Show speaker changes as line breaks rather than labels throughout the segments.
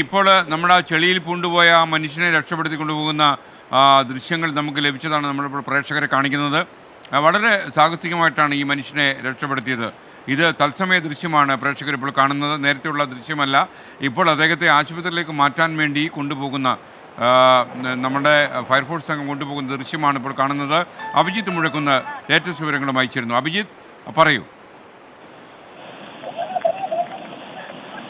ഇപ്പോൾ നമ്മുടെ ചെളിയിൽ പൂണ്ടുപോയ ആ മനുഷ്യനെ രക്ഷപ്പെടുത്തി കൊണ്ടുപോകുന്ന ദൃശ്യങ്ങൾ നമുക്ക് ലഭിച്ചതാണ് നമ്മളിപ്പോൾ പ്രേക്ഷകരെ കാണിക്കുന്നത്. വളരെ സാഹസികമായിട്ടാണ് ഈ മനുഷ്യനെ രക്ഷപ്പെടുത്തിയത്. ഇത് തത്സമയ ദൃശ്യമാണ് പ്രേക്ഷകർ ഇപ്പോൾ കാണുന്നത്, നേരത്തെയുള്ള ദൃശ്യമല്ല. ഇപ്പോൾ അദ്ദേഹത്തെ ആശുപത്രിയിലേക്ക് മാറ്റാൻ വേണ്ടി കൊണ്ടുപോകുന്ന നമ്മുടെ ഫയർഫോഴ്സ് സംഘം കൊണ്ടുപോകുന്ന ദൃശ്യമാണ് ഇപ്പോൾ കാണുന്നത്. അഭിജിത്ത് മുഴക്കുന്ന ലേറ്റസ്റ്റ് വിവരങ്ങളും അയച്ചിരുന്നു. അഭിജിത്ത്, പറയൂ.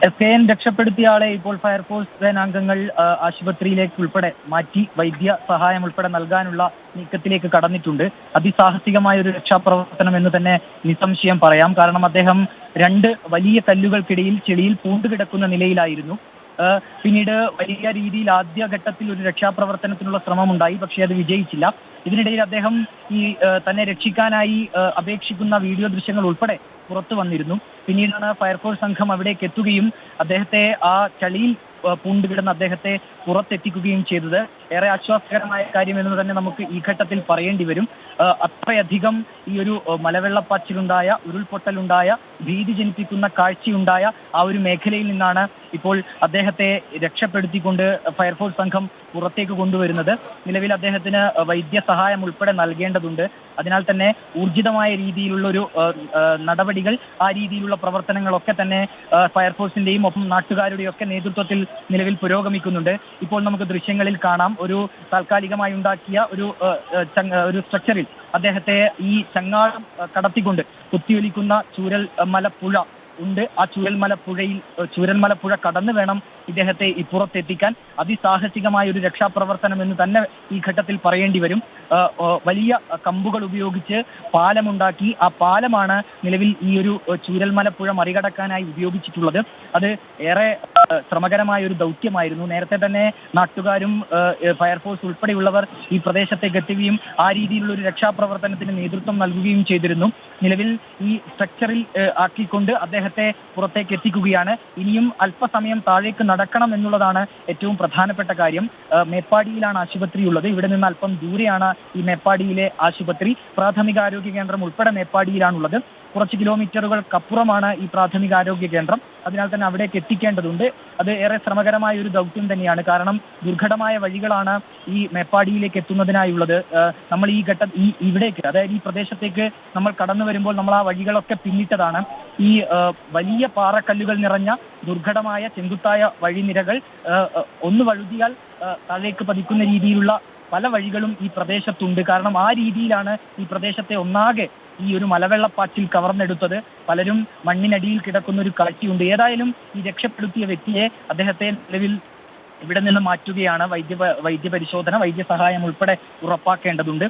SKN രക്ഷപ്പെടുത്തിയ ആളെ ഇപ്പോൾ ഫയർഫോഴ്സ് സേനാംഗങ്ങൾ ആശുപത്രിയിലേക്ക് ഉൾപ്പെടെ മാറ്റി വൈദ്യ സഹായം ഉൾപ്പെടെ നൽകാനുള്ള നീക്കത്തിലേക്ക് കടന്നിട്ടുണ്ട്. അതിസാഹസികമായ ഒരു രക്ഷാപ്രവർത്തനം എന്ന് തന്നെ നിസ്സംശയം പറയാം. കാരണം അദ്ദേഹം രണ്ട് വലിയ കല്ലുകൾക്കിടയിൽ ചെളിയിൽ പൂണ്ടുകിടക്കുന്ന നിലയിലായിരുന്നു. പിന്നീട് വലിയ രീതിയിൽ ആദ്യഘട്ടത്തിൽ ഒരു രക്ഷാപ്രവർത്തനത്തിനുള്ള ശ്രമമുണ്ടായി, പക്ഷേ അത് വിജയിച്ചില്ല. ഇതിനിടയിൽ അദ്ദേഹം ഈ തന്നെ രക്ഷിക്കാനായി അപേക്ഷിക്കുന്ന വീഡിയോ ദൃശ്യങ്ങൾ ഉൾപ്പെടെ പുറത്തു വന്നിരുന്നു. പിന്നീടാണ് ഫയർഫോഴ്സ് സംഘം അവിടേക്ക് എത്തുകയും അദ്ദേഹത്തെ ആ ചളിയിൽ പൂണ്ടുകിടന്ന് അദ്ദേഹത്തെ പുറത്തെത്തിക്കുകയും ചെയ്തത്. ഏറെ ആശ്വാസകരമായ കാര്യം എന്ന് തന്നെ നമുക്ക് ഈ ഘട്ടത്തിൽ പറയേണ്ടി വരും. അത്രയധികം ഈ ഒരു മലവെള്ളപ്പാച്ചിലുണ്ടായ, ഉരുൾപൊട്ടലുണ്ടായ, ഭീതി ജനിപ്പിക്കുന്ന കാഴ്ചയുണ്ടായ ആ ഒരു മേഖലയിൽ നിന്നാണ് ഇപ്പോൾ അദ്ദേഹത്തെ രക്ഷപ്പെടുത്തിക്കൊണ്ട് ഫയർഫോഴ്സ് സംഘം പുറത്തേക്ക് കൊണ്ടുവരുന്നത്. നിലവിൽ അദ്ദേഹത്തിന് വൈദ്യസഹായം ഉൾപ്പെടെ നൽകേണ്ടതുണ്ട്. അതിനാൽ തന്നെ ഊർജിതമായ രീതിയിലുള്ള ഒരു നടപടികൾ, ആ രീതിയിലുള്ള പ്രവർത്തനങ്ങളൊക്കെ തന്നെ ഫയർഫോഴ്സിന്റെയും ഒപ്പം നാട്ടുകാരുടെയും ഒക്കെ നേതൃത്വത്തിൽ നിലവിൽ പുരോഗമിക്കുന്നുണ്ട്. ഇപ്പോൾ നമുക്ക് ദൃശ്യങ്ങളിൽ കാണാം, ഒരു താൽക്കാലികമായി ഉണ്ടാക്കിയ ഒരു സ്ട്രക്ചറിൽ അദ്ദേഹത്തെ ഈ ചങ്ങാടം കടത്തിക്കൊണ്ട് കുത്തിയൊലിക്കുന്ന ചൂരൽമല ഉണ്ട്. ആ ചൂരൽമല പുഴ കടന്നു വേണം ഇദ്ദേഹത്തെ ഇപ്പുറത്തെത്തിക്കാൻ. അതിസാഹസികമായ ഒരു രക്ഷാപ്രവർത്തനം എന്ന് തന്നെ ഈ ഘട്ടത്തിൽ പറയേണ്ടി വരും. വലിയ കമ്പുകൾ ഉപയോഗിച്ച് പാലമുണ്ടാക്കി, ആ പാലമാണ് നിലവിൽ ഈ ഒരു ചൂരൽമല പുഴ മറികടക്കാനായി ഉപയോഗിച്ചിട്ടുള്ളത്. അത് ഏറെ ശ്രമകരമായ ഒരു ദൗത്യമായിരുന്നു. നേരത്തെ തന്നെ നാട്ടുകാരും ഫയർഫോഴ്സ് ഉൾപ്പെടെയുള്ളവർ ഈ പ്രദേശത്തേക്ക് എത്തുകയും ആ രീതിയിലുള്ള ഒരു രക്ഷാപ്രവർത്തനത്തിന് നേതൃത്വം നൽകുകയും ചെയ്തിരുന്നു. നിലവിൽ ഈ സ്ട്രക്ചറിൽ ആക്കിക്കൊണ്ട് അദ്ദേഹത്തെ പുറത്തേക്ക് എത്തിക്കുകയാണ്. ഇനിയും അല്പസമയം താഴേക്ക് നടക്കണം എന്നുള്ളതാണ് ഏറ്റവും പ്രധാനപ്പെട്ട കാര്യം. മേപ്പാടിയിലാണ് ആശുപത്രി ഉള്ളത്. ഇവിടെ നിന്ന് അല്പം ദൂരെയാണ് ഈ മേപ്പാടിയിലെ ആശുപത്രി. പ്രാഥമികാരോഗ്യ കേന്ദ്രം ഉൾപ്പെടെ മേപ്പാടിയിലാണുള്ളത്. കുറച്ച് കിലോമീറ്ററുകൾക്കപ്പുറമാണ് ഈ പ്രാഥമികാരോഗ്യ കേന്ദ്രം. അതിനാൽ തന്നെ അവിടേക്ക് എത്തിക്കേണ്ടതുണ്ട്. അത് ഏറെ ശ്രമകരമായ ഒരു ദൗത്യം തന്നെയാണ്. കാരണം ദുർഘടമായ വഴികളാണ് ഈ മേപ്പാടിയിലേക്ക് എത്തുന്നതിനായുള്ളത്. നമ്മൾ ഇവിടേക്ക്, അതായത് ഈ പ്രദേശത്തേക്ക് നമ്മൾ കടന്നു വരുമ്പോൾ നമ്മൾ ആ വഴികളൊക്കെ പിന്നിട്ടതാണ്. ഈ വലിയ പാറക്കല്ലുകൾ നിറഞ്ഞ ദുർഘടമായ ചെങ്കുത്തായ വഴിനിരകൾ ഒന്ന് വഴുതിയാൽ താഴേക്ക് പതിക്കുന്ന രീതിയിലുള്ള പല വഴികളും ഈ പ്രദേശത്തുണ്ട്. കാരണം ആ രീതിയിലാണ് ഈ പ്രദേശത്തെ ഒന്നാകെ ഈ ഒരു മലവെള്ളപ്പാച്ചിൽ കവർന്നെടുത്തത്. പലരും മണ്ണിനടിയിൽ കിടക്കുന്ന ഒരു കാഴ്ചയുണ്ട്. ഏതായാലും ഈ രക്ഷപ്പെടുത്തിയ വ്യക്തിയെ, അദ്ദേഹത്തെ നിലവിൽ ഇവിടെ നിന്ന് മാറ്റുകയാണ്. വൈദ്യപരിശോധന, വൈദ്യസഹായം ഉൾപ്പെടെ ഉറപ്പാക്കേണ്ടതുണ്ട്.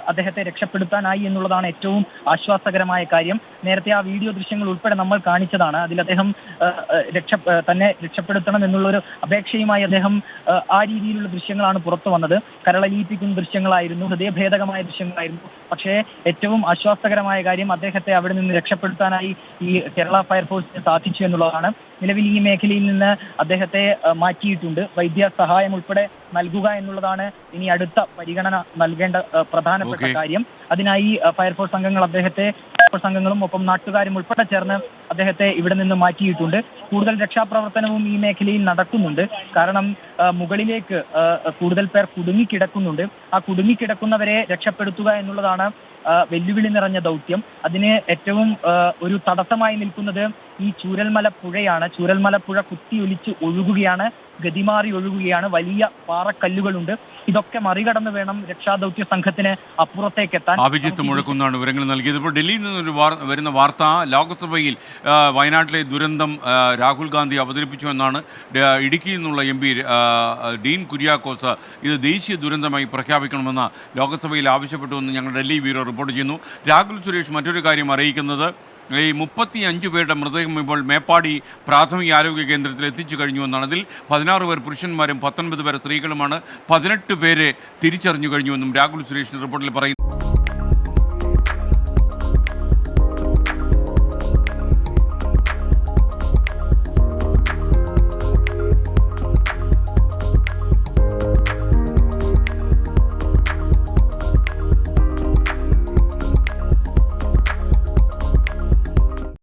അദ്ദേഹത്തെ രക്ഷപ്പെടുത്താനായി എന്നുള്ളതാണ് ഏറ്റവും ആശ്വാസകരമായ കാര്യം. നേരത്തെ ആ വീഡിയോ ദൃശ്യങ്ങൾ ഉൾപ്പെടെ നമ്മൾ കാണിച്ചതാണ്. അതിൽ അദ്ദേഹം തന്നെ രക്ഷപ്പെടുത്തണം എന്നുള്ളൊരു അപേക്ഷയുമായി അദ്ദേഹം ആ രീതിയിലുള്ള ദൃശ്യങ്ങളാണ് പുറത്തു വന്നത്. കരളലിയിപ്പിക്കുന്ന ദൃശ്യങ്ങളായിരുന്നു, ഹൃദയഭേദകമായ ദൃശ്യങ്ങളായിരുന്നു. പക്ഷേ ഏറ്റവും ആശ്വാസകരമായ കാര്യം, അദ്ദേഹത്തെ അവിടെ നിന്ന് രക്ഷപ്പെടുത്താനായി ഈ കേരള ഫയർഫോഴ്സിന് സാധിച്ചു എന്നുള്ളതാണ്. നിലവിൽ ഈ മേഖലയിൽ നിന്ന് അദ്ദേഹത്തെ മാറ്റിയിട്ടുണ്ട്. വൈദ്യ സഹായം ഉൾപ്പെടെ നൽകുക എന്നുള്ളതാണ് ഇനി അടുത്ത പരിഗണന നൽകേണ്ട പ്രധാനപ്പെട്ട കാര്യം. അതിനായി ഫയർഫോഴ്സ് സംഘങ്ങളും ഒപ്പം നാട്ടുകാരും ഉൾപ്പെടെ ചേർന്ന് അദ്ദേഹത്തെ ഇവിടെ നിന്ന് മാറ്റിയിട്ടുണ്ട്. കൂടുതൽ രക്ഷാപ്രവർത്തനവും ഈ മേഖലയിൽ നടക്കുന്നുണ്ട്. കാരണം മുകളിലേക്ക് കൂടുതൽ പേർ കുടുങ്ങിക്കിടക്കുന്നുണ്ട്. ആ കുടുങ്ങിക്കിടക്കുന്നവരെ രക്ഷപ്പെടുത്തുക എന്നുള്ളതാണ് വെല്ലുവിളി നിറഞ്ഞ ദൗത്യം. അതിന് ഏറ്റവും ഒരു തടസ്സമായി നിൽക്കുന്നത് ഈ ചൂരൽമല പുഴയാണ്. ചൂരൽമല പുഴ കുത്തിയൊലിച്ച് ഒഴുകുകയാണ്, ഗതിമാറി ഒഴുകുകയാണ്. വലിയ പാറക്കല്ലുകളുണ്ട്. ഇതൊക്കെ മറികടന്ന് വേണം രക്ഷാദൗത്യ സംഘത്തിന് അപ്പുറത്തേക്ക് എത്താൻ.
അഭിജിത്ത് മുഴക്കുന്നാണ് വിവരങ്ങൾ നൽകിയത്. ഇപ്പോൾ ഡൽഹിയിൽ നിന്നൊരു വരുന്ന വാർത്ത, ലോക്സഭയിൽ വയനാട്ടിലെ ദുരന്തം രാഹുൽ ഗാന്ധി അവതരിപ്പിച്ചു എന്നാണ്. ഇടുക്കിയിൽ നിന്നുള്ള MP ഡീൻ കുര്യാക്കോസ് ഇത് ദേശീയ ദുരന്തമായി പ്രഖ്യാപിക്കണമെന്ന് ലോക്സഭയിൽ ആവശ്യപ്പെട്ടുവെന്ന് ഞങ്ങൾ ഡൽഹി ബ്യൂറോ റിപ്പോർട്ട് ചെയ്യുന്നു. രാഹുൽ സുരേഷ് മറ്റൊരു കാര്യം അറിയിക്കുന്നത്, ഈ 35 പേരുടെ മൃതദേഹം ഇപ്പോൾ മേപ്പാടി പ്രാഥമിക ആരോഗ്യ കേന്ദ്രത്തിൽ എത്തിച്ചു കഴിഞ്ഞു എന്നാണ്. അതിൽ 16 പേർ പുരുഷന്മാരും 19 പേർ സ്ത്രീകളുമാണ്. 18 പേരെ തിരിച്ചറിഞ്ഞു കഴിഞ്ഞുവെന്നും രാഹുൽ സുരേഷിൻ്റെ റിപ്പോർട്ടിൽ പറയുന്നു.